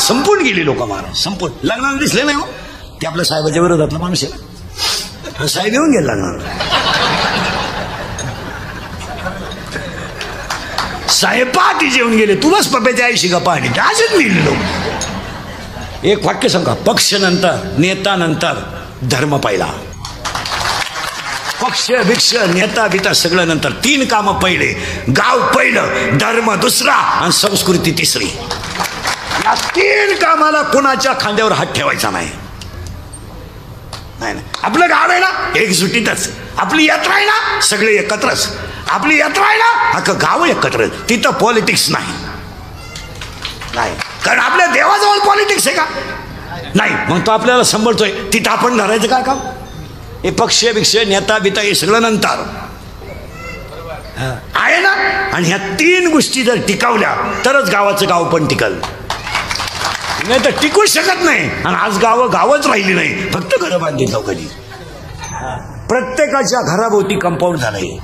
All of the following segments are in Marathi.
संपून गेली लोक महाराज, संपून. लग्नाला दिसले नाही हो ते, आपल्या साहेबाच्या विरोधातला माणूस आहे. साहेब येऊन गेला लग्नाला. साहेब पहाटे जेवून गेले, तू बस पप्याच्या आईशी का पहाटे असेच मिळले लोक. एक वाक्य सांगा, पक्ष नंतर, नेता नंतर, धर्म पहिला. पक्ष भिक्ष नेता बिता सगळं नंतर, 3 कामं पहिले. गाव पहिलं, धर्म दुसरा आणि संस्कृती तिसरी. या 3 कामाला कोणाच्या खांद्यावर हात ठेवायचा नाही. नाही, आपलं गाव आहे ना एकजुटीतच, आपली यात्रा आहे ना सगळे एकत्रच, आपली यात्रा आहे ना अख्खं गाव एकत्र. तिथं पॉलिटिक्स नाही, कारण आपल्या देवाजवळ पॉलिटिक्स आहे का नाही. मग तो आपल्याला सांभाळतोय, तिथं आपण धरायचं काय काम. हे पक्ष भिक्ष नेता बिता हे सगळं नंतर आहे ना. आणि ह्या 3 गोष्टी जर टिकवल्या तरच गावाचं गाव पण टिकल, नाही तर टिकू शकत नाही. आणि आज गावच राहिली नाही, फक्त घरं बांधली चौकडी. प्रत्येकाच्या घराभोवती कंपाऊंड झालंय.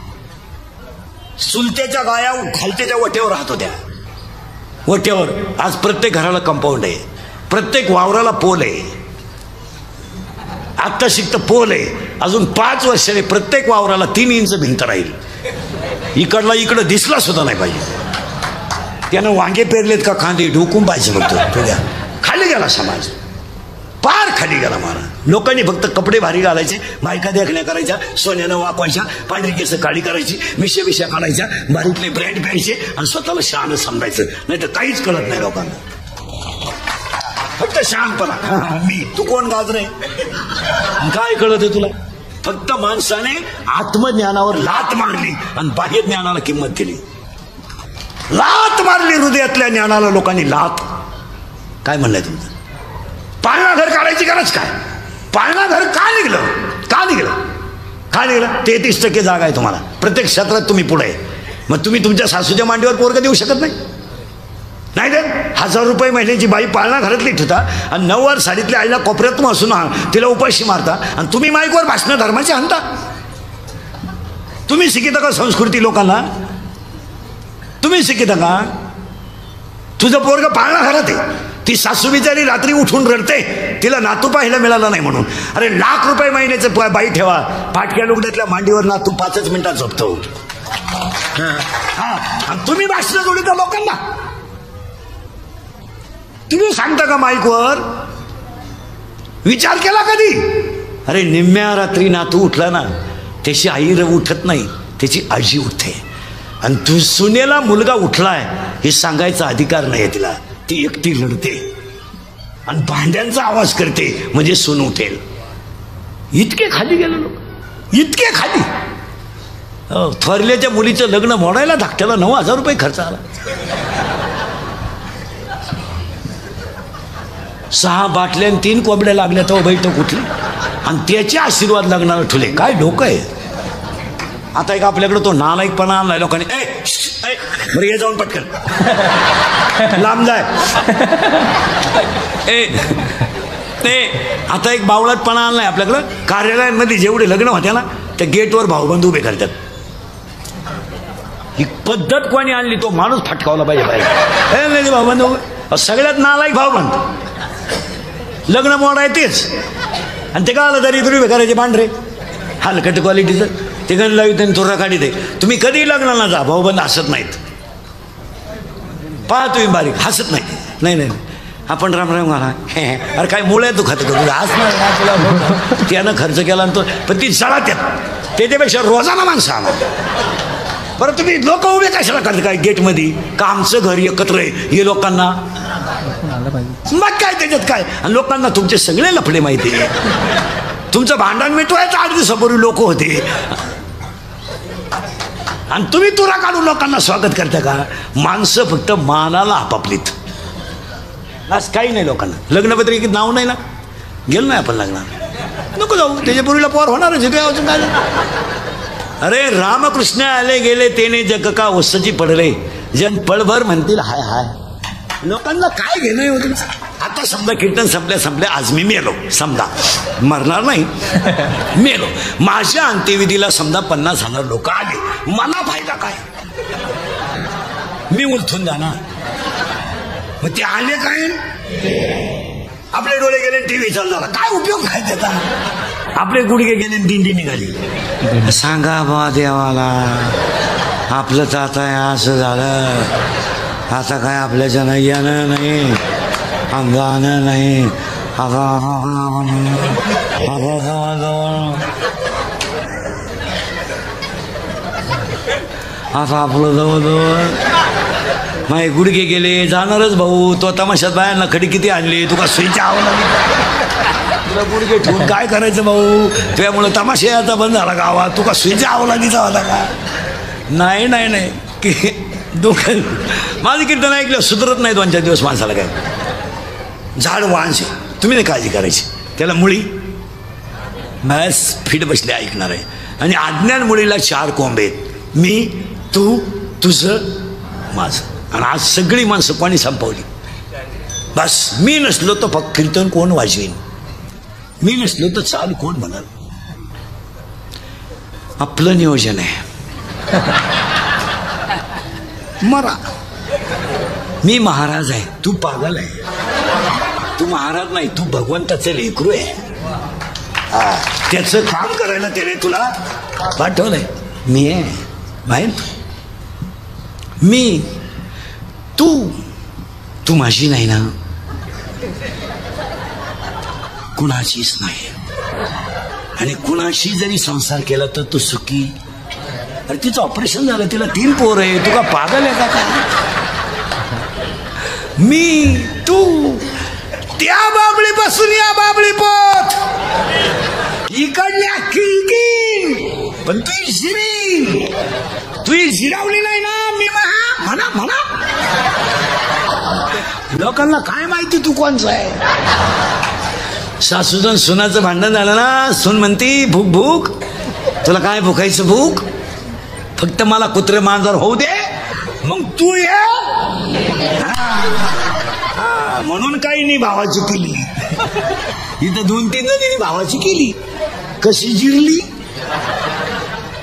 चुलत्याच्या गाया खालत्याच्या वट्यावर राहत होत्या, वट्यावर. आज प्रत्येक घराला कंपाऊंड आहे, प्रत्येक वावराला पोल आहे. आत्ता शिकतं पोल आहे, अजून 5 वर्षाने प्रत्येक वावराला 3 इंच भिंत राहील. इकडला इकडं दिसला सुद्धा नाही पाहिजे. त्यानं वांगे पेरलेत का कांदे ढोकून पाहिजे बघतो. खाली गेला समाज, पार खाली गेला महाराज. लोकांनी फक्त कपडे भारी घालायचे, बायका देखण्या करायच्या, सोन्यानं वापरायच्या, पांढरी केस काळी करायची, मिशा काढायच्या, बारीकले ब्रँड प्यायचे आणि स्वतःला शहाणं समजायचं. नाही तर काहीच कळत नाही लोकांना, फक्त शहाणपणा. मी तू कोण गाजरे, काय कळत आहे तुला. फक्त माणसाने आत्मज्ञानावर लात मारली आणि बाह्य ज्ञानाला किंमत दिली. लात मारली हृदयातल्या ज्ञानाला लोकांनी. लात काय म्हणलंय तुमचं. पाळणा घर काढायची गरज काय. पाळणा घर का निघलं, का निघलं. 33% जागा आहे तुम्हाला, प्रत्येक क्षेत्रात तुम्ही पुढे. मग तुम्ही तुमच्या सासूच्या मांडीवर पोरगं देऊ शकत नाही. नाही तर 1000 रुपये महिन्याची बाई पाळणा घरातली ठेवता आणि 9वार साडीतल्या आईला कोपऱ्यात असून तिला उपाशी मारता आणि तुम्ही माईकवर भाषण धर्माची आणता. तुम्ही शिकिता का संस्कृती लोकांना, तुम्ही शिकिता का. तुझं पोरगं पाळणा घरात आहे, ती सासू बिचारी रात्री उठून रडते, तिला नातू पाहायला मिळाला नाही म्हणून. अरे लाख रुपये महिन्याचं बाई ठेवा, फाटक्या लुगड्यातल्या मांडीवर नातू 5च मिनिटात झोपतो. तुम्ही भाषण जोडीता लोकांना. तुम्ही सांगता का माईकवर. विचार केला कधी. अरे निम्म्या रात्री नातू उठला ना, त्याची आई उठत नाही, त्याची आजी उठते. आणि तू सुनेला मुलगा उठलाय हे सांगायचा अधिकार नाही तिला. ती एकटी लढते आणि भांड्यांचा आवाज करते म्हणजे सून उठेल. इतके खाली गेले लोक, इतके खाली. थोरल्याच्या मुलीचं लग्न मोडायला धाकट्याला 9000 रुपये खर्च आला. 6 बाटल्या आणि 3 कोंबड्या लागल्या तेव्हा बैठक उठली आणि त्याचे आशीर्वाद लग्नाला ठुले. काय डोकं आहे. आता एक आपल्याकडे तो नालायकपणा आणलाय लोकांनी. बरं ये जाऊन पटकन लांब जाय. आता एक बावळटपणा आणलाय आपल्याकडं. कार्यालयांमध्ये जेवढे लग्न होत्या ना त्या गेटवर भाऊबंद उभे करतात. ही पद्धत कोणी आणली, तो माणूस फटकावला पाहिजे बाहेर. भाऊबंद उभे, सगळ्यात नालायक भाऊबंद. लग्न मोड आहे तेच, आणि ते का आलं तरी तुम्ही करायचे पांढरे हलकट क्वालिटीचं. ते गण लावित आणि तुरा काढी दे. तुम्ही कधी लग्नाला जा, भाऊबंद हसत नाहीत. पहा तुम्ही बारीक हसत नाही. नाही आपण राम राम घाला. अरे काय मुळे तू खात तुला हसणार. त्यानं खर्च केला तो, पण ती जळात्यात. त्याच्यापेक्षा रोजाना माणसं आणा. बरं तुम्ही लोक उभे कशाला करता काय गेटमध्ये. का आमचं घर एकत्र आहे हे लोकांना. मग काय त्याच्यात काय. आणि लोकांना तुमचे सगळे लफडे माहिती आहे. तुमचं भांडण मिटवायचं 8 दिवसापूर्वी लोक होते आणि तुम्ही तुरा काढून लोकांना स्वागत करता का. माणसं फक्त मानाला आपापलीत, आज काही नाही लोकांना. लग्नपत्रिकेत नाव नाही ना, गेलो नाही आपण लग्नाला, नको जाऊ. त्याच्या पूर्वीला पोर होणारच काय अजून काय. अरे रामकृष्ण आले गेले तेने जग का वसची पडले, जन पळभर म्हणतील हाय हाय. लोकांना काय घेणं होतं. आता समजा कीर्तन संपल्या आज मी मेलो, समजा मरणार नाही, मेलो. माझ्या अंत्यविधीला समजा 50,000 लोक आले, मला फायदा काय. मी उलथून जाणार. मग ते आले काय, आपले डोळे गेले टीव्ही चालू झाला, काय उपयोग काय त्याचा, आपले गुडघे गेले दिंडी निघाली. सांगा बा देवाला, आपलं तर आता असं झालं, आता काय आपल्याच्या नाही यानं नाही, अंगानं नाही, आता आपलं जवळजवळ माझे गुडघे गेले, जाणारच भाऊ. तो तमाशात बायांना खडी किती आणली, तुका सुईच्या आवला, तुला गुडघे ठेवून काय करायचं भाऊ, त्यामुळे तमाशा याचा बंद झाला गावात, तुका सुईच्या आवला दिसा होता का. नाही नाही नाही की दुखल, माझं कीर्तन ऐकलं सुधरत नाही 2-4 दिवस माणसाला. काय झाड वांश तुम्ही नाही काळजी करायची, त्याला मुळी बस फिट बसले ऐकणार आहे. आणि अज्ञान मुळीला 4 कोंब आहेत, मी, तू, तुझं, माझं. आणि आज सगळी माणसं कोणी संपवली. बस मी नसलो तर फक्त कीर्तन कोण वाजवीन, मी नसलो तर चाल कोण म्हणाल. आपलं नियोजन आहे. मरा, मी महाराज आहे, तू पागल आहे. तू महाराज नाही, तू भगवंताचं लेकरू आहे. त्याचं काम करायला त्याने तुला पाठवलंय. मी आहे माहीत, मी, तू माझी नाही ना, कुणाचीच नाही. आणि कुणाशी जरी संसार केला तर तू सुखी. अरे तिचं ऑपरेशन झालं, तिला 3 पोर आहे, तू का पागल आहे का काय. मी, तू, त्या बाबळीपासून या बाबळी पोत, इकडल्या खिडकी, पण तू शिरी, तू शिरावली नाही ना. मी म्हणा म्हणा, लोकांना काय माहिती तू कोणचं आहे. सासूजन सुनाचं भांडण झालं ना, सून म्हणती भूक भूक, तुला काय भुकायचं भूक, फक्त मला कुत्रे मांजर होऊ दे, मग तू ये. म्हणून काही नाही भावाची केली, इथं 2-3 जणी भावाची केली, कशी जिरली.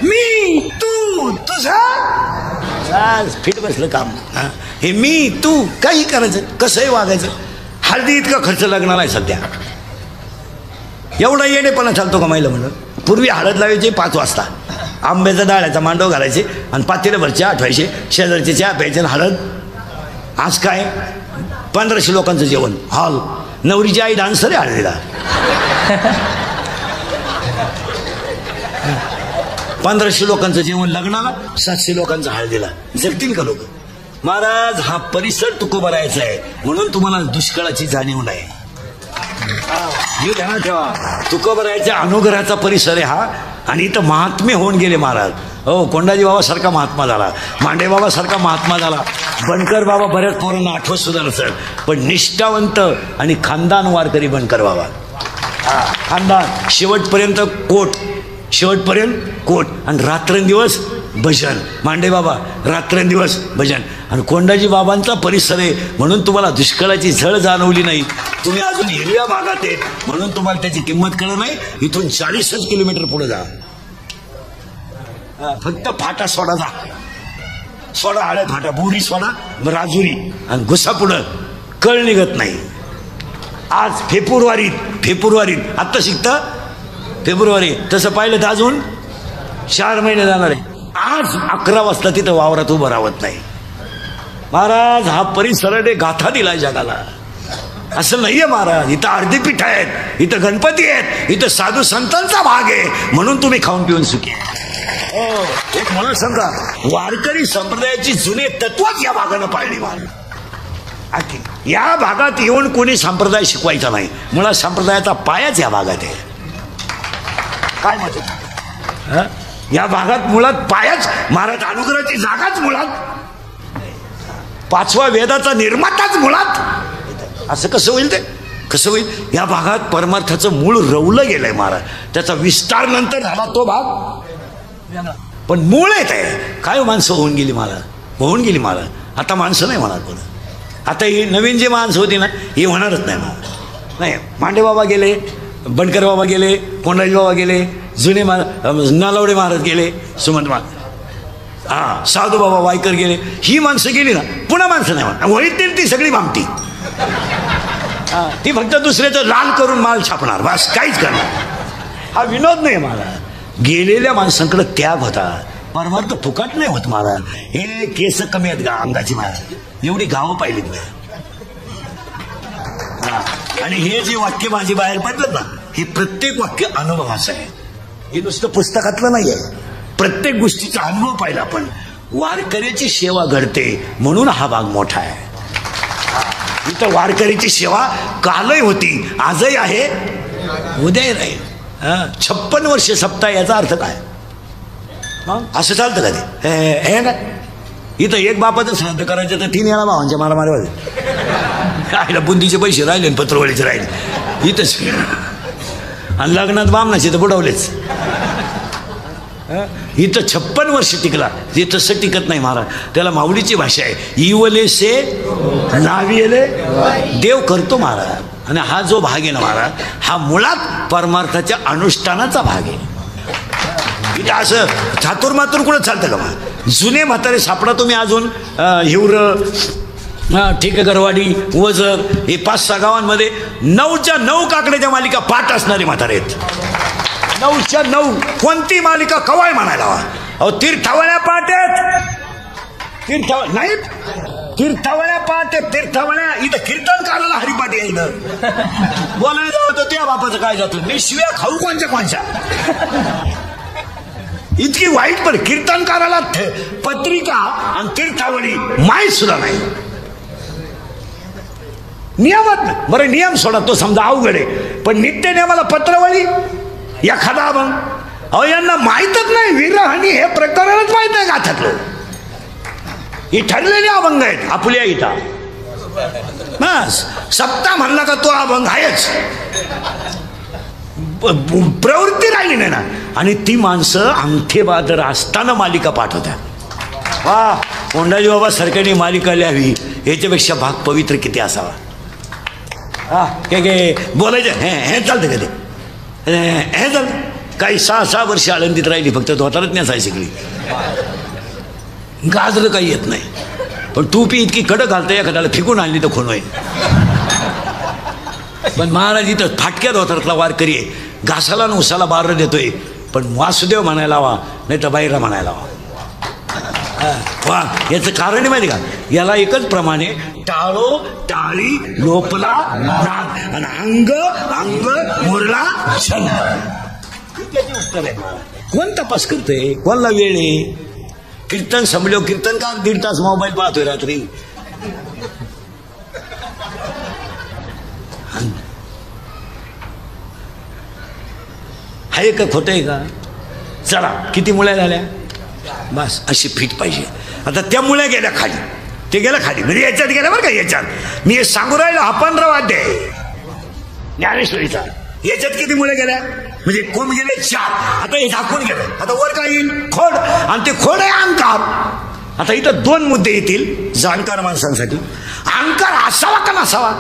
मी, तू, तुझं फिट बसलं काम. हे मी, तू, काही करायचं, कसंही वागायचं. हळदी इतका खर्च लागणार आहे सध्या, एवढा येणेपणा चालतो का महिला म्हणून. पूर्वी हळद लावायची 5 वाजता, आंब्याचा डाळ्याचा मांडव घालायचे आणि पातेल्याभर चहा आठवायचे, शेजारचे चहा प्यायचे आणि हळद. आज काय 1500 लोकांचं जेवण, हॉल, नवरीची आई डान्सर आहे हळदीला. 1500 लोकांचं जेवण लग्नाला, 700 लोकांचं हळदीला. जगतील का लोक. महाराज हा परिसर तुकोबा राहायचा आहे, म्हणून तुम्हाला दुष्काळाची जाणीव नाही. हे ध्यानात ठेवा, तुकोबा राहायच्या अनुग्रहाचा परिसर आहे हा. आणि इथं महात्मे होऊन गेले महाराज. हो, कोंडाजी बाबा सारखा महात्मा झाला, मांडे बाबा सारखा महात्मा झाला, बनकर बाबा बऱ्याच पोरांना आठवत सुद्धा नसेल, पण निष्ठावंत आणि खानदान वारकरी बनकर बाबा. खानदान शेवटपर्यंत कोट, शेवटपर्यंत कोट, आणि रात्रंदिवस भजन. मांडे बाबा रात्रंदिवस भजन. आणि कोंडाजी बाबांचा परिसर आहे म्हणून तुम्हाला दुष्काळाची झळ जाणवली नाही. तुम्ही अजून हिरव्या भागात आहेत म्हणून तुम्हाला त्याची किंमत कळत नाही. इथून 40 किलोमीटर पुढे जा, फक्त फाटा सोडा, जा सोडा, हळे फाटा, बोरी सोडा, राजुरी, आणि घुसा पुढं, कळ निघत नाही. आज फेब्रुवारीत आत्ता शिकता फेब्रुवारी, तसं पाहिलं तर अजून 4 महिने जाणार आहे. आज 11 वाजता तिथं वावरात उभं राहत नाही. महाराज हा परिसराने गाथा दिलाय जगाला. असं नाहीये महाराज, इथं अर्धीपीठ आहेत, इथं गणपती आहेत, इथं साधू संतांचा भाग आहे, म्हणून तुम्ही खाऊन पिऊन सुखी. एक मला सांगा, वारकरी संप्रदायाची जुने तत्वच या भागानं पाळली. महाराज या भागात येऊन कोणी संप्रदाय शिकवायचा नाही, मुळात संप्रदायाचा पायाच या भागात आहे. काय म्हणतो या भागात मुळात पायाच, महाराज अनुग्रहाची जागाच मुळात, 5व्या वेदाचा निर्माताच मुळात. असं कसं होईल, ते कसं होईल. या भागात परमार्थाचं मूळ रवलं गेलंय महाराज, त्याचा विस्तार नंतर झाला तो भाग, पण मूळ येत आहे. काय माणसं होऊन गेली महाराज, होऊन गेली महाराज. आता माणसं नाही म्हणा कोण. आता ही नवीन जे माणसं होती ना, ही होणारच नाही महाराज. नाही, मांडे बाबा गेले, बनकर बाबा गेले, कोंडाजी बाबा गेले, जुने महाराज, नालवडे महाराज गेले, सुमंत महाराज. हा साधू बाबा वायकर गेले, ही माणसं गेली ना पुन्हा माणसं नाही म्हणा, वळीतील ती सगळी भामटी. ती फक्त दुसऱ्याचं लाल करून माल छापणार, बस काहीच करणार. हा विनोद नाही मला. गेलेल्या माणसांकडे त्याग होता, परमार्थ फुकट नाही होत मला. हे केस कमी आहेत का अंगाची मला, एवढी गावं पाहिलीत मी. आणि हे जे वाक्य माझी बाहेर पडलं ना, हे प्रत्येक वाक्य अनुभवाचं आहे. हे नुसतं पुस्तकातलं नाही आहे, प्रत्येक गोष्टीचा अनुभव पाहिला आपण. वारकऱ्याची सेवा घडते म्हणून हा भाग मोठा आहे. इथं वारकऱ्याची सेवा कालही होती, आजही आहे, उद्याही राहील. 56 वर्ष सप्ताह याचा अर्थ काय? असं चालतं का ते? हे ना इथं एक बापाचं श्राद्ध करायचं तर 3 वेळा भावांच्या मारामारी राहिला, बुंदीचे पैसे राहिले आणि पत्रवळीचे राहिले इथंच. आणि लग्नात बामणाचे तर बुडवलेच. इथं 56 वर्ष टिकला, ते तसं टिकत नाही महाराज. त्याला माऊलीची भाषा आहे, इवले से नाविले देव करतो महाराज. आणि हा जो भाग आहे ना महाराज, हा मुळात परमार्थाच्या अनुष्ठानाचा भाग आहे. इथं असं चातुर्मातुर कुठं चालतं का मग? जुने म्हातारे सापडा तुम्ही अजून हिवर ठेकेकरवाडी वजर हे 5-6 गावांमध्ये 9च्या 9 काकड्याच्या मालिका पाठ असणारे म्हातारे आहेत. 9च्या 9 कोणती मालिका कवाय म्हणायला हवा. अहो तीर्थावळ्या पाठ आहेत, नाहीत तीर्थावळ्या पाठ आहेत, तीर्थावळ्या. इथं कीर्तन करायला हरिपाठी आहे. इथं बोलायला जावं तर त्या बापाचं काय जातं, मी शिव्या खाऊ कोणच्या इतकी वाईट. पण कीर्तन करायला पत्रिका आणि तीर्थावळी माहीत सुद्धा नाही. नियमात बरं, नियम सोडा तो समजा अवघड आहे, पण नित्य नियमाला पत्रवळी एखादा अभंग. अहो यांना माहीतच नाही, विरहानी हे प्रकरणच माहीत नाही गाथातलं. ही ठरलेली अभंग आहेत आपल्या इथं. बस सप्ताह म्हणला का तो अभंग आहेच, प्रवृत्ती राहिली नाही ना. आणि ती माणसं अंगठेबादर असताना मालिका पाठवतात. वा कोंडाजी बाबा सरकारने मालिका लिहावी, याच्यापेक्षा भाग पवित्र किती असावा. काय बोलायचं हे चालतं कधी हे चालतं. काही 6 वर्ष आळंदीत राहिली, फक्त धोतारच नेसाय शिकली, गाजरं काही येत नाही. पण टोपी इतकी कडक घालतं, एखाद्याला फेकून आणली तर खून होईल. पण महाराज इथं फाटक्या धोतारातला वारकरी आहे, घासाला आणि उसाला बारं देतोय, पण वासुदेव म्हणायला हवा, नाही तर बाईरा म्हणायला हवा. वा याचं कारण माहिती का? याला एकच प्रमाणे टाळो टाळी लोपला नाद आणि अंग अंग मुरला छंद. उत्तर आहे. कोण तपास करते, कोणला वेळ आहे? कीर्तन संभलो, कीर्तन का 1.5 तास मोबाईल पाहतोय रात्री. आहे का खोटं आहे का? चला किती मुळ्या झाल्या, बस अशी फिट पाहिजे. आता त्या मुळ्या गेल्या खाली, ते गेल्या खाली, म्हणजे याच्यात गेल्या बरं का. याच्यात मी हे सांगू राहिलो, हा 15वा अध्याय ज्ञानेश्वरीचा. याच्यात किती मुळे गेल्या, म्हणजे कोण गेले 4. आता हे झाकून गेलं, आता वर काय येईल खोड, आणि ते खोड आहे अहंकार. आता इथं 2 मुद्दे येतील जाणकार माणसांसाठी. अहंकार असावा का नसावा?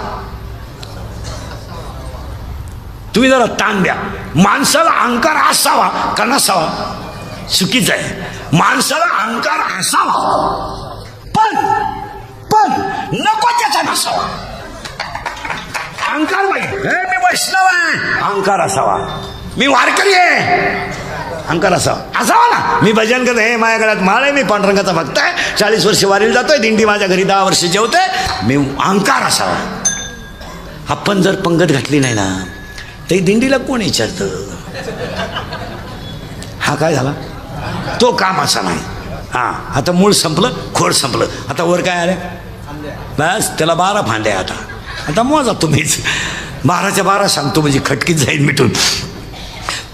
तुम्ही जरा ताण द्या. माणसाला अहंकार असावा का नसावा? चुकीचं आहे. माणसाला अहंकार असावा, पण नको त्याचा नसावा. अहंकार पाहिजे, मी वैष्णव आहे अहंकार असावा, मी वारकरी आहे अहंकार असावा ना. मी भजन करतो, हे माझ्या घरात माळ आहे, मी पांडुरंगाचा भक्त आहे, 40 वर्ष वारीला जातोय, दिंडी माझ्या घरी 10 वर्ष जेवतोय, मी अहंकार असावा. आपण जर पंगत घातली नाही ना, ते दिंडीला कोण विचारतं हा काय झाला, तो काम असा नाही. आता मूळ संपलं, खोड संपलं, आता वर काय आलं, बस त्याला 12 फांद्या. आता मोजा तुम्हीच, 12च्या 12 सांगतो म्हणजे खटकीत जाईल मिटून.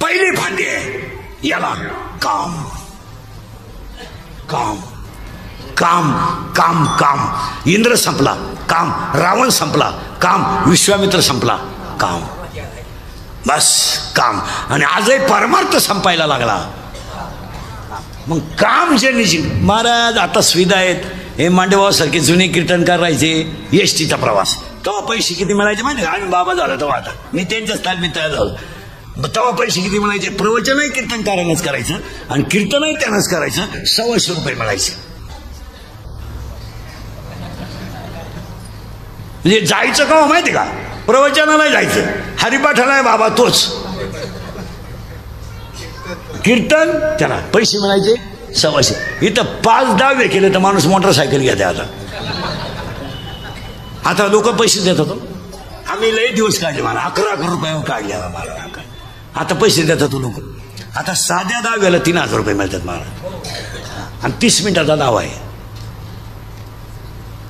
पहिली फांदी आहे याला काम काम काम काम काम. इंद्र संपला काम, रावण संपला काम, विश्वामित्र संपला काम, बस काम. आणि आजही परमार्थ संपायला लागला. मग काम जे निश्चित. महाराज आता सुविधा आहेत. हे मांडेबाबासारखे जुने कीर्तनकार राहायचे, एसटीचा प्रवास, तेव्हा पैसे किती मिळायचे माहिती का? आम्ही बाबा झालो तेव्हा, आता मी त्यांच्याच तालमीत तयार झालो. तेव्हा पैसे किती मिळायचे? प्रवचनही कीर्तनकारांनाच करायचं आणि कीर्तनही त्यांनाच करायचं, 125 रुपये मिळायचे. म्हणजे जायचं का माहिती का? प्रवचनाला जायचं, हरिपाठाला बाबा तोच, कीर्तन त्याला पैसे मिळायचे 125. इथं 5 दहावे केले तर माणूस मोटरसायकल घेते. आता लोक पैसे देत होतो. आम्ही लय दिवस काढले, मला 11 रुपये काढले मला. आता पैसे देतात लोक. आता साध्या दहाव्याला 3000 रुपये मिळतात मला. आणि 30 मिनिटाचा दावा आहे,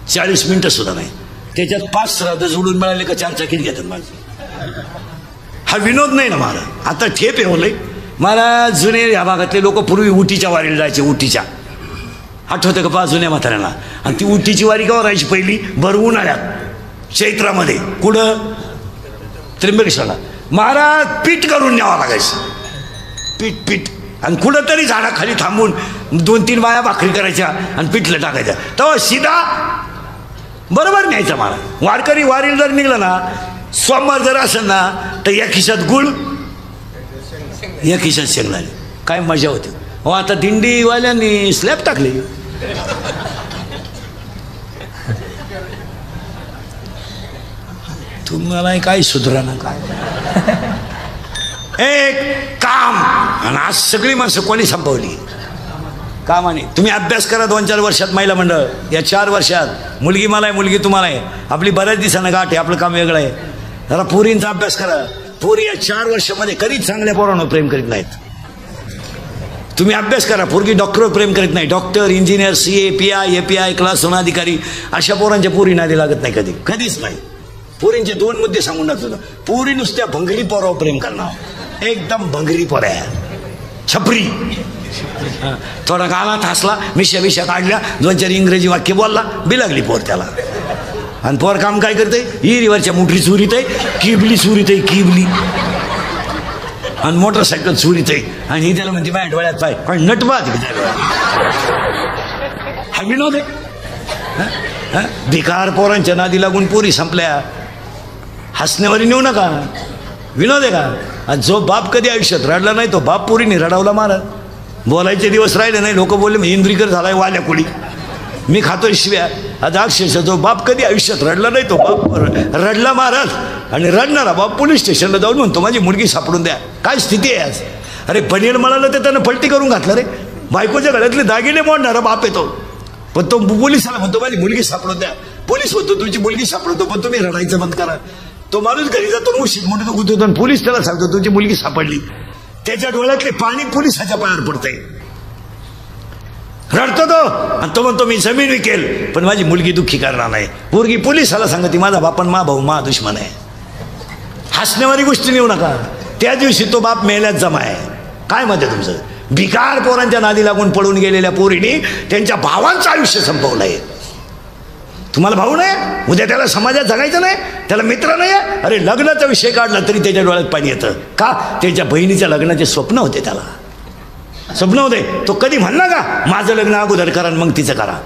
40 मिनिटं सुद्धा नाही. त्याच्यात 5 श्राद्ध जोडून मिळाले का 4 चाकीत घेतात माझं. हा विनोद नाही ना मला. आता ठेप आहे मला. जुने या भागातले लोक पूर्वी उटीच्या वारीला जायचे. उटीच्या आठवतं का? 5 जुन्या म्हाताऱ्यांना. आणि ती उटीची वारी का राहायची पहिली? भर उन्हाळ्यात चैत्रामध्ये. कुठं? त्र्यंबकेश्वरला. महाराज पीठ करून न्यावं लागायचं. पीठ आणि कुठंतरी झाडाखाली थांबून 2-3 बाया भाकरी करायच्या आणि पिठलं टाकायचं. तेव्हा सीधा बरोबर न्यायचा मला. वारकरी वारीला जर निघला ना, सोमवार जर असेल ना, तर या खिशात गुळ, या खिशात शेंगदाणे. काय मजा होती. हो आता दिंडीवाल्यांनी स्लॅब टाकले. तुम्हाला काय सुधरा ना काय. एक काम. आणि आज सगळी माणसं कोणी संपवली? कामाने. तुम्ही अभ्यास करा 2-4 वर्षात. महिला मंडळ या 4 वर्षात. मुलगी मला आहे, मुलगी तुम्हाला आहे. आपली बऱ्याच दिवसानं गाठ आहे, आपलं काम वेगळं आहे. जरा पोरींचा अभ्यास करा. पोरी या 4 वर्षामध्ये कधीच चांगल्या पोरांवर प्रेम करीत नाहीत. तुम्ही अभ्यास करा. पोरगी डॉक्टरवर प्रेम करीत नाही. Doctor, engineer, CA, PI, API, class अधिकारी अशा पोरांच्या पोरी नादी लागत नाही कधी, कधीच नाही. पोरींचे 2 मुद्दे सांगून टाकतो. पोरी नुसत्या भंगरी पोरावर प्रेम करणार. एकदम भंगरी पोर आहे, छपरी. थोडा गालात हसला, मिशा काढल्या, 2-4 इंग्रजी वाक्य बोलला, बिलागली पोर त्याला. आणि पोर काम काय करते? हिरीवरच्या मोटरी चोरीत आहे, किबली चोरीत आहे, किबली. आणि मोटरसायकल चोरीत आहे. आणि ही त्याला म्हणते माझ्या डोळ्यात पाय. पण नटबाज. हा विनोद आहे. भिकार पोरांच्या नादी लागून पोरी संपल्या. हसण्यावर नेऊ नका. विनोद आहे का? जो बाप कधी आयुष्यात रडला नाही, तो बाप पोरीने रडावला महाराज. बोलायचे दिवस राहिले नाही. लोक बोलले इंद्रिकर झालाय वाल्या कुडी. मी खातोय शिव्या. आज अक्षरशः जो बाप कधी आयुष्यात रडला नाही, तो बाप रडला महाराज. आणि रडणारा बाप पोलीस स्टेशनला जाऊन म्हणतो माझी मुलगी सापडून द्या. काय स्थिती आहे आज. अरे पनीर म्हणालं तर त्यानं पलटी करून घातलं रे. बायकोच्या गळ्यातले दागिने मोडणारा बाप येतो. पण तो पोलिसाला म्हणतो माझी मुलगी सापडून द्या. पोलीस म्हणतो तुमची मुलगी सापडतो, पण तुम्ही रडायचं बंद करा. तो माणूस घरी जातो, उशीत म्हणतो गुंतवतो, आणि पोलीस त्याला सांगतो तुमची मुलगी सापडली. त्याच्या डोळ्यातले पाणी पोलिसाच्या पायावर पडतंय. रडतो तो. आणि तो म्हणतो मी जमीन विकेल पण माझी मुलगी दुःखी करणार नाही. पोरगी पोलिसाला सांगते माझा बापन मा भाऊ मा दुश्मन आहे. हसण्यावारी गोष्टी नेऊ नका. त्या दिवशी तो बाप मेल्यात जमा आहे. काय मत आहे तुमचं? भिकार पोरांच्या नादी लागून पळून गेलेल्या पोरीने त्यांच्या भावांचं आयुष्य संपवलंय. तुम्हाला भाऊ नाही, उद्या त्याला समाजात जगायचं नाही, त्याला मित्र नाही. अरे लग्नाचा विषय काढला तरी त्याच्या डोळ्यात पाणी येतं. का? त्याच्या बहिणीच्या लग्नाचे स्वप्न होते. त्याला स्वप्न होते. तो कधी म्हणला का माझं लग्न अगोदर करा मग तिचं करा?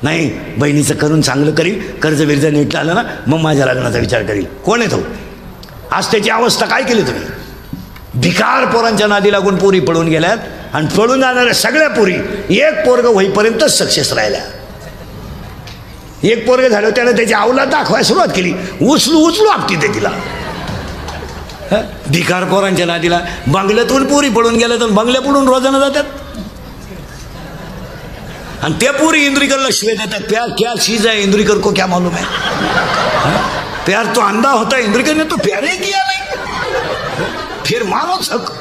नाही, बहिणीचं करून चांगलं करील, कर्ज बिर्ज नीट आलं ना मग माझ्या लग्नाचा विचार करील. कोण आहे तो? आज त्याची अवस्था काय केली तुम्ही? भिकार पोरांच्या नादी लागून पोरी पळून गेल्यात. आणि पळून जाणाऱ्या सगळ्या पोरी एक पोरग होईपर्यंतच सक्सेस राहिल्या. एक पोरग झालं त्यानं त्याची अवलाद दाखवायला सुरुवात केली. उचलू आपटी ते तिला. भिकार पोरांच्या नादीला. बंगल्यातून पोरी पळून गेल्या तर बंगल्या पडून रोजानं जातात. आणि त्या पोरी इंद्रिकरला शिवे देतात. प्यार क्या चीज है इंद्रिकर को क्या मालूम है. प्यार तो अंधा होता है, इंद्रिकर ने तो प्यार ही किया नहीं, फिर मारो छक.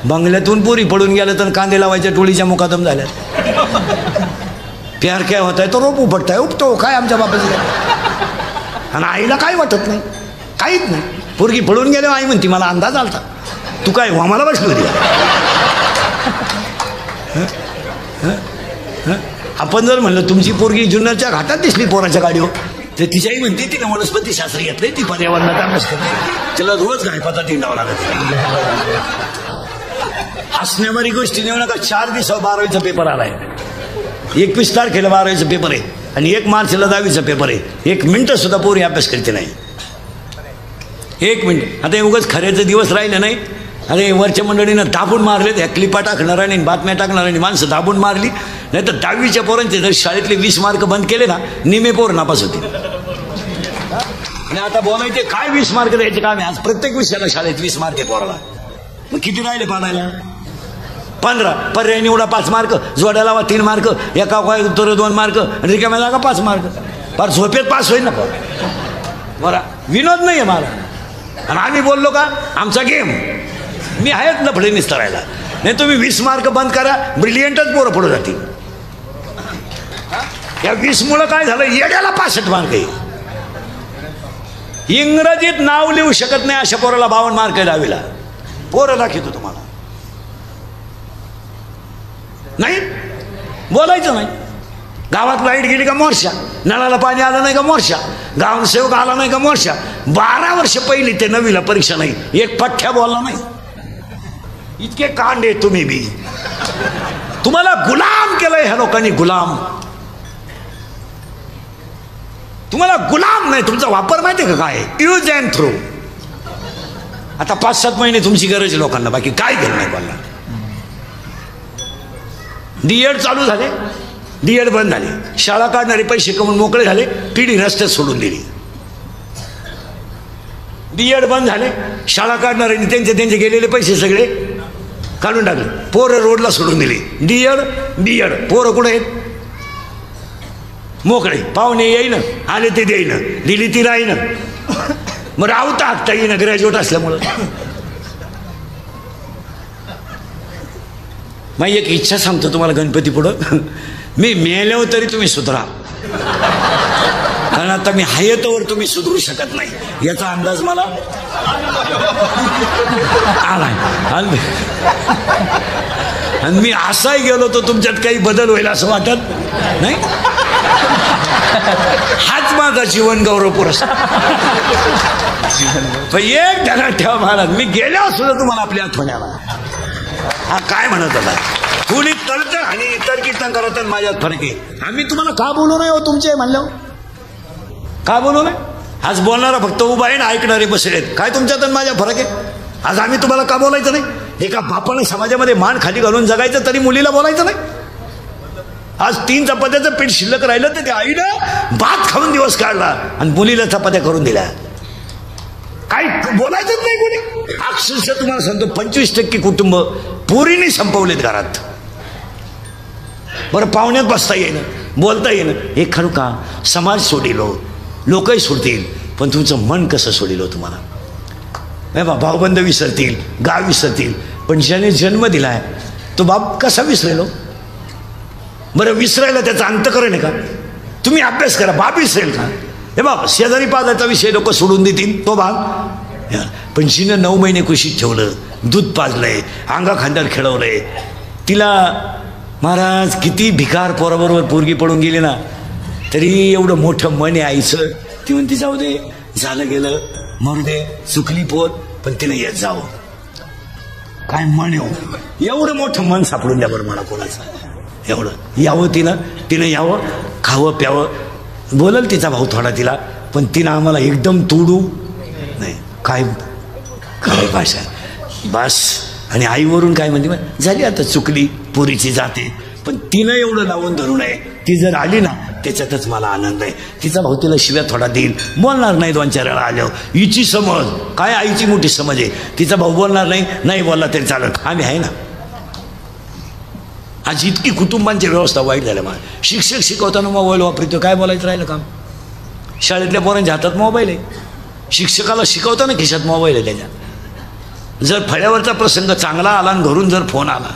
बंगल्यातून पोरी पळून गेल्या तर कांदे लावायच्या टोळीच्या मुकादम झाल्यात. प्यार काय होत आहे तो रोप उपटताय उपतो काय आमच्या बापाचं. आणि आईला काय वाटत नाही, काहीच नाही. पोरगी पळून गेल्या आई म्हणती मला अंदाज आलता. तू काय वामाला बसली होती? आपण जर म्हणलं तुमची पोरगी जुन्नरच्या घाटात दिसली पोराच्या गाडीवर तर तिच्याही म्हणते तिने वनस्पती शास्त्र घेतलंय, ती पर्यावरणाचा अभ्यास करते, तिला रोज गायपाचा तिंडावा लागत. हसण्यामारी गोष्टी नेऊ नका. 4 दिवसावर 12वीचा पेपर आलाय. 21 तारखेला 12वीचा पेपर आहे आणि 1 मार्चला 10वीचा पेपर आहे. 1 मिनिट सुद्धा पोरी अभ्यास करते नाही. एक मिनिट, आता उगाच खऱ्याचे दिवस राहिले नाही. अरे वरच्या मंडळीनं दाबून मारले, त्या क्लिपा टाकणाऱ्याने बातम्या टाकणाऱ्याने माणसं दाबून मारली. नाही तर 10वीच्या पोरांचे जर शाळेतले 20 मार्क बंद केले ना, निमे पोर नापास होते. आणि आता बोलायचे काय 20 मार्क द्यायचे काम आहे? आज प्रत्येक विषयाला शाळेत 20 मार्क आहे पोराला. मग किती राहिले पाडायला? 15. पर्याय निवडा 5 मार्क, जोड्या लावा 3 मार्क, एका उत्तर 2 मार्क, रिकाम्या जागा 5 मार्क. फार झोपेत पास होईल ना पोर. बरं, विनोद नाही आहे मला. आणि आम्ही बोललो का आमचा गेम, मी आहेत ना पुढे निस्तरायला. नाही तुम्ही 20 मार्क बंद करा, ब्रिलियंटच पोरं पुढे जातील. या 20 मुळे काय झालं, येड्याला 65 मार्क आहे. इंग्रजीत नाव लिहू शकत नाही अशा पोराला 52 मार्क आहे 10वीला. पोरं दाखवतो तुम्हाला. नाही बोलायचं नाही. गावात लाईट गेली का मोर्चा, नळाला पाणी आलं नाही का मोर्चा, गावसेवक आला नाही का मोर्चा. 12 वर्ष पहिली ते 9वीला परीक्षा नाही, एक पठ्ठ्या बोलला नाही. इतके कांडे तुम्ही बी. तुम्हाला गुलाम केलंय ह्या लोकांनी, गुलाम. तुम्हाला गुलाम नाही, तुमचा वापर माहिती का काय? Use and throw. आता 5-7 महिने तुमची गरज आहे लोकांना, बाकी काय केलं नाही बोलला. डीएड चालू झाले, डीएड बंद झाले. शाळा काढणारे पैसे कमवून मोकळे झाले, पिढी रस्त्यात सोडून दिली. डीएड बंद झाले, शाळा काढणाऱ्यांनी त्यांचे गेलेले पैसे सगळे काढून टाकले, पोरं रोडला सोडून दिली. डीएड पोरं कुठे आहेत? मोकळे. पाहुणे येईन, आले ते देईन, दिली ती राहीन. मग राहता हाकता येईन ग्रॅज्युएट असल्यामुळं. मग एक इच्छा सांगतो तुम्हाला गणपती पुढं, मी मेल्यावर तरी तुम्ही सुधरा. कारण आता मी हायतवर तुम्ही सुधरू शकत नाही याचा अंदाज मला आलाय. आणि मी असाही गेलो तर तुमच्यात काही बदल होईल असं वाटत नाही. हाच माझा जीवन गौरव पुरस्कार. पण एक ध्यानात ठेवा महाराज, मी गेल्यावर सुद्धा तुम्हाला आपल्या आठवण आला. हा काय म्हणत होता, कुणी तळतं आणि इतर कीर्तन करत माझ्यात फरक आहे. आम्ही तुम्हाला का बोलू नाही हो तुमचे म्हणलं, का बोलू नाही? आज बोलणारा फक्त उभा आहे ना, ऐकणारे बसलेत. काय तुमच्यात माझ्या फरक आहे? आज आम्ही तुम्हाला का बोलायचं नाही? एका बापाने समाजामध्ये मान खाली घालून जगायचं तरी मुलीला बोलायचं नाही. आज 3 चपात्याचं पीठ शिल्लक राहिलं तर त्या आईनं भात खाऊन दिवस काढला आणि मुलीला चपात्या करून दिल्या. काही बोलायचंच नाही कोणी. अक्षरशः तुम्हाला सांगतो 25% कुटुंब पोरीने संपवलेत घरात. बरं, पाहुण्यात बसता येईन, बोलता येईन. हे खरं का? समाज सोडिलो, लोकही सोडतील, पण तुमचं मन कसं सोडिलो तुम्हाला? भाऊबंद विसरतील, गाव विसरतील, पण ज्याने जन्म दिलाय तो बाप कसा विसरेलो? बरं, विसरायला त्याचा अंतकरण आहे का? तुम्ही अभ्यास करा, बाप विसरेल का? हे बाप शेजारी पाजाचा विषय लोक सोडून देतील, तो बाप. पण जिनं 9 महिने कुशीत ठेवलं, दूध पाजलंय, अंगा खांद्यावर खेळवलंय, तिला महाराज किती भिकार पोराबरोबर पोरगी पडून गेली ना, तरी एवढं मोठं मन आहे आईचं. ती म्हणते जाऊ दे, झालं गेलं, मरू दे, चुकली पोर, पण तिने येत जावं. काय मन आहे, एवढं मोठं मन सापडून द्या बरं मला कोणाचं. एवढं यावं तिनं यावं, खावं प्यावं. बोलल तिचा भाऊ थोडा तिला, पण तिनं आम्हाला एकदम तोडू नाही. काय काय भाषा बस. आणि आईवरून काय म्हणते, झाली आता चुकली, पोरीची जाते, पण तिनं एवढं लावून धरू नये. ती जर आली ना त्याच्यातच मला आनंद आहे. तिचा भाऊ तिला शिव्या थोडा देईल, बोलणार नाही 2-4 वेळा आल्यावर. हिची समज काय, आईची मोठी समज आहे. तिचा भाऊ बोलणार नाही बोलला तरी चालत, आम्ही आहे ना. आज इतकी कुटुंबांची व्यवस्था वाईट झाल्या. मला शिक्षक शिकवताना मोबाईल वापरतो, काय बोलायचं राहिलं काम? शाळेतल्या पोरांच्या हातात मोबाईल आहे, शिक्षकाला शिकवताना खिशात मोबाईल आहे त्याच्या. जर फळ्यावरचा प्रसंग चांगला आला आणि घरून जर फोन आला,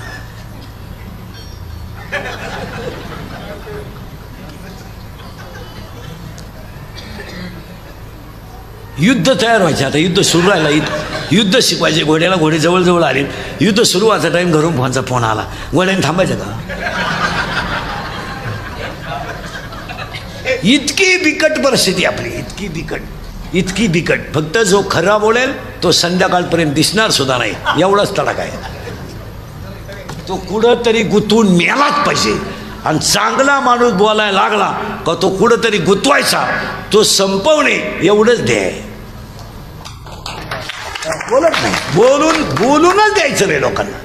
युद्ध तयार व्हायचे. आता युद्ध सुरू राहिला, युद्ध शिकवायचे. घोड्याला घोडे जवळ आले, युद्ध सुरू व्हायचा टाइम घरून फोनचा फोन आला, घोड्याने थांबायचं का? इतकी बिकट परिस्थिती आपली, इतकी बिकट. फक्त जो खरा बोलेल तो संध्याकाळपर्यंत दिसणार सुद्धा नाही, एवढाच तडाखा आहे. तो कुठंतरी गुंतून मेलाच पाहिजे. आणि चांगला माणूस बोलायला लागला का तो कुठंतरी गुंतवायचा, तो संपवणे एवढंच ध्येय. बोलत नाही. बोलूनच द्यायचं रे लोकांना.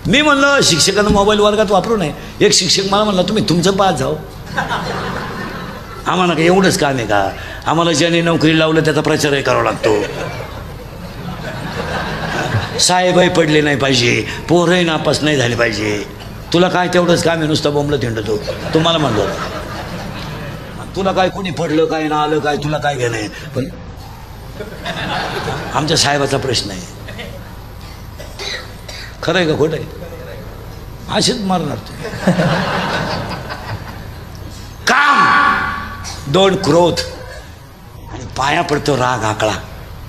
मी म्हणलं शिक्षकांना मोबाईल वर्गात वापरू नये. एक शिक्षक मला म्हणला तुम्ही तुमचं पाहत जाऊ, आम्हाला काय एवढंच काम आहे का? आम्हाला ज्याने नोकरी लावलं त्याचा प्रचारही करावा लागतो. साहेबही पडले नाही पाहिजे, पोरही नापास नाही झाले पाहिजे. तुला काय तेवढंच काम आहे, नुसतं बोंबलं थिंडतो. तुम्हाला म्हणलो तुला काय कोणी पडलं काय ना आलं काय तुला काय घेणं आहे. पण आमच्या साहेबाचा प्रश्न आहे. खरं आहे का खोटं आहे? असेच मारणार तू. काम 2 क्रोध आणि पाया पडतो राग आकळा.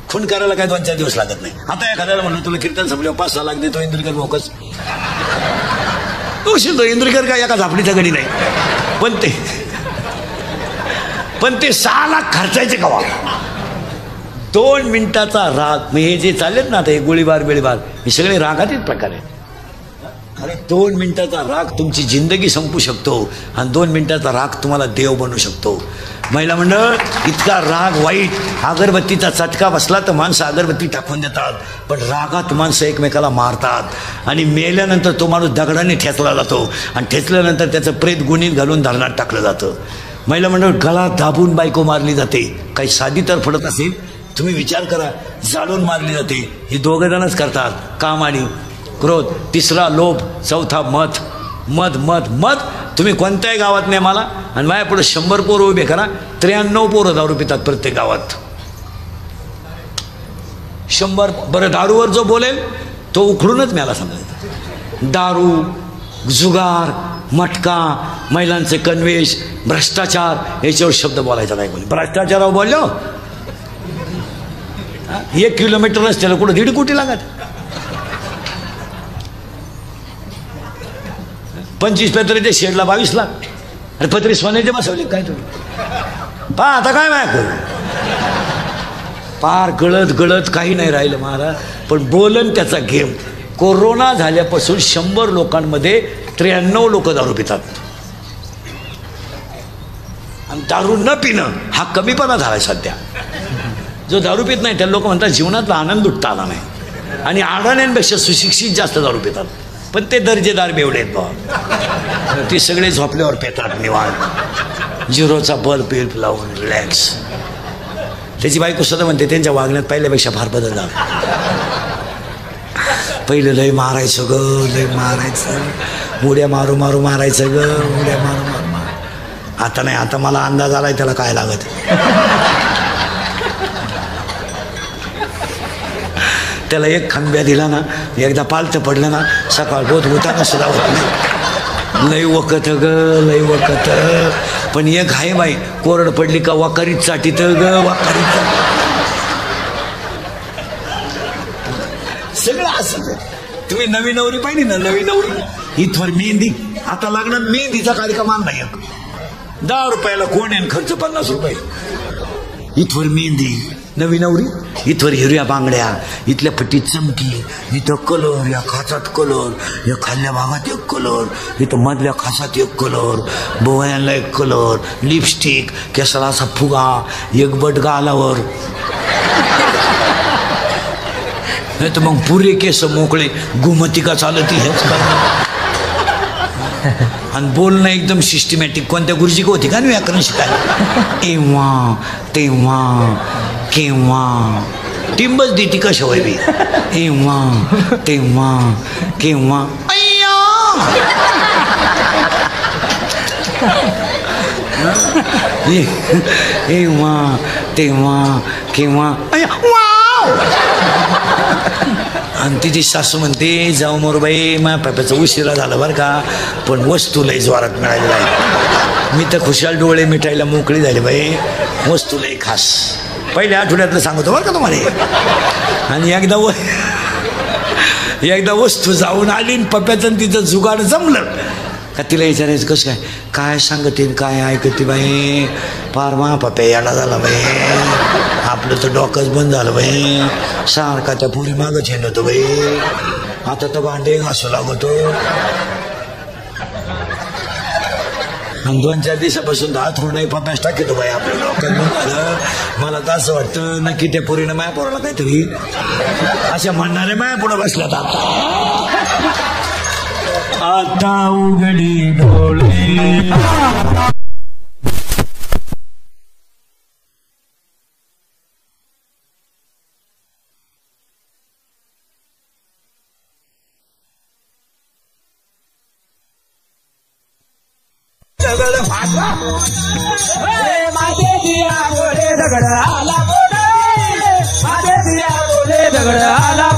खून करायला काय 2-4 दिवस लागत नाही. आता एखाद्याला म्हणलं तुला कीर्तन संपल्यावर 5-6 लाख देतो इंद्रकर बोकस, तो इंद्रकर काय एका झापडीचा गडी नाही. पण ते 6 लाख खर्चायचे कवा? 2 मिनिटाचा राग. मग हे जे चाललेत ना आता हे गोळीबार बिळीबार हे सगळे रागातीत प्रकार आहेत. अरे 2 मिनिटाचा राग तुमची जिंदगी संपू शकतो आणि 2 मिनिटाचा राग तुम्हाला देव बनवू शकतो. महिला मंडळ, इतका राग वाईट. अगरबत्तीचा चटका बसला तर माणसं अगरबत्ती टाकून देतात, पण रागात माणसं एकमेकाला मारतात आणि मेल्यानंतर तो माणूस दगडाने ठेचला जातो आणि ठेचल्यानंतर त्याचं प्रेत गुणीत घालून धरणात टाकलं जातं. महिला मंडळ, गळा दाबून बायको मारली जाते. काही साधी तर पडत असेल, तुम्ही विचार करा, जाळून मारली जाते. हे 2 जणच करतात, काम आणि क्रोध. 3रा लोभ, 4था मत. मत तुम्ही कोणत्याही गावात नाही मला आणि माझ्या पुढे 100 पोरं उभे करा, 93 पोरं दारू पितात प्रत्येक गावात. 100. बरं, दारूवर जो बोलेल तो उखडूनच मला समजायचं. दारू, जुगार, मटका, महिलांचे कन्वेष, भ्रष्टाचार याच्यावर शब्द बोलायचा नाही. कोणी भ्रष्टाचारावर बोललो 1 किलोमीटर रस्त्याला कुठं 1.5 कोटी लागत. 25 पत्र्याच्या शेडला 22 लाख. अरे पत्रे सोन्याचे बसवले काय तुम्ही? पहा आता काय माया करू. पार गळत काही नाही राहिलं महाराज. पण बोलन त्याचा गेम. कोरोना झाल्यापासून 100 लोकांमध्ये 93 लोक दारू पितात. आणि दारू न पिणं हा कमीपणा झालाय सध्या. जो दारू पित नाही त्या लोक म्हणतात जीवनातला आनंद लुटता आला नाही. आणि अडाण्यांपेक्षा सुशिक्षित जास्त दारू पितात. पण ते दर्जेदार बेवडे आहेत बा. ते सगळे झोपल्यावर पेतात निवांत, 0चा बल्ब लावून रिलॅक्स. त्याची बायको सुद्धा म्हणते त्यांच्या वागण्यात पहिल्यापेक्षा फार बदल झाला. पहिलं लय मारायचं ग, लय मारायचं, उड्या मारू मारायचं ग, उड्या मारू. आता नाही, आता मला अंदाज आलाय त्याला काय लागत. त्याला एक खांब्या दिला ना, एकदा पालथं पडलं ना, सकाळ बोध होताना सुद्धा होत नाही. लय वकत ग, लय वकत. पण एक आहे बाई, कोरड पडली का वाकारीत चाटीत ग, वाकारीत. सगळं असं. तुम्ही नवी नवरी पाहिली ना, नवी नवरी इथवर मेहंदी. आता लागणार मेहंदीचा कार्यक्रम आणला एक 10 रुपयाला कोण आहे, खर्च 50 रुपये. इथवर मेहंदी, नवी नवरी, इथवर हिरव्या बांगड्या, इथल्या फटीत चमकी, इथं कलर, या खासात कलर, या खाल्ल्या भागात एक कलर, इथं मधल्या खासात एक कलर, बोवयांना एक कलर, लिपस्टिक, केसाला असा फुगा, एक बट गालावर. नाही तर मग पुरे केस मोकळे, घुमतिका चालती हेच करणार. आणि बोलणं एकदम सिस्टमॅटिक. कोणत्या गुरुजी होती का व्याकरण शिकायला? एव्हा तेव्हा केव्हा टिंबच देती कशा वय बी. एव्हा तेव्हा केव्हा अय्या. एव्हा तेव्हा केव्हा अय्या. आणि तिची सासू म्हणते जाऊ मोरबाई, माझ्या पप्याचं उशिरा झालं बरं का, पण वस्तू लई जोरात मिळालेला आहे. मी तर खुशाल डोळे मिठायला मोकळी झाली बाई. वस्तू लई खास. पहिल्या आठवड्यातलं सांगतो बरं का तुम्हाला. आणि एकदा वस्तू जाऊन आली आणि पप्याचं तिचं जुगाड जमलं का तिला विचारायचं कसं काय सांगते काय ऐकते बाई. फार मा पप्या याडा झाला बाई, आपलं तर डोकंच बंद झालं बाई. सारखा त्या पुरी मागच येणतो बाई. आता तर भांडे घासू लागतो. आणि 2-4 दिवसापासून तर हात नाही 50 टाके तो बाई आपल्या लोकांना. मला तर असं वाटतं नक्की त्या पोरीनं माया पोराला काहीतरी अशा म्हणणारे माया पुढे बसल्यात. आता उघडी डोळे दगड आला